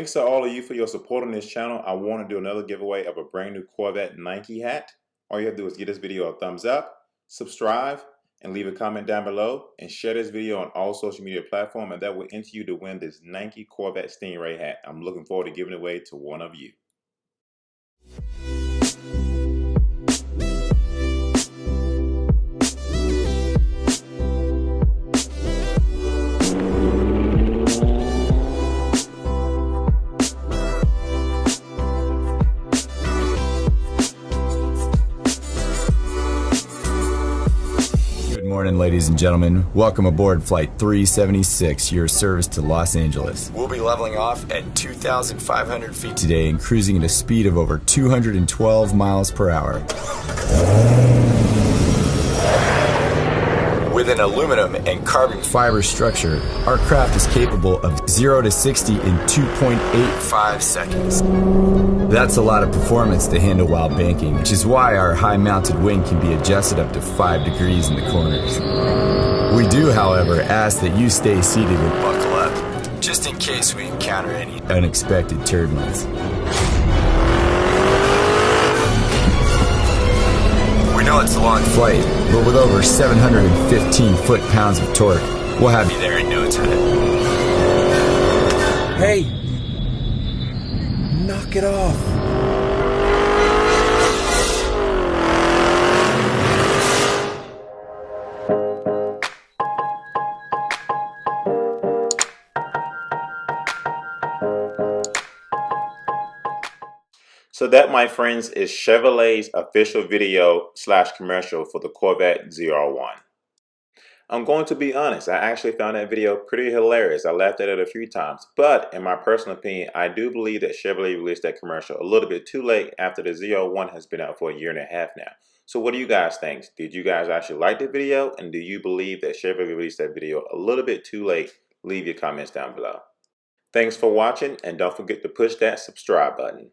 Thanks to all of you for your support on this channel. I want to do another giveaway of a brand new Corvette Nike hat. All you have to do is give this video a thumbs up, subscribe, and leave a comment down below, and share this video on all social media platforms, and that will enter you to win this Nike Corvette Stingray hat. I'm looking forward to giving it away to one of you. Good morning, ladies and gentlemen. Welcome aboard Flight 376, your service to Los Angeles. We'll be leveling off at 2,500 feet today and cruising at a speed of over 212 miles per hour. With an aluminum and carbon fiber structure, our craft is capable of 0 to 60 in 2.85 seconds. That's a lot of performance to handle while banking, which is why our high mounted wing can be adjusted up to 5 degrees in the corners. We do, however, ask that you stay seated and buckle up, just in case we encounter any unexpected turbulence. We know it's a long flight, but with over 715 foot-pounds of torque, we'll have you there in no time. Hey! Knock it off! So that, my friends, is Chevrolet's official video / commercial for the Corvette ZR1. I'm going to be honest, I actually found that video pretty hilarious. I laughed at it a few times, but in my personal opinion, I do believe that Chevrolet released that commercial a little bit too late after the ZR1 has been out for a year and a half now. So what do you guys think? Did you guys actually like the video, and do you believe that Chevrolet released that video a little bit too late? Leave your comments down below. Thanks for watching, and don't forget to push that subscribe button.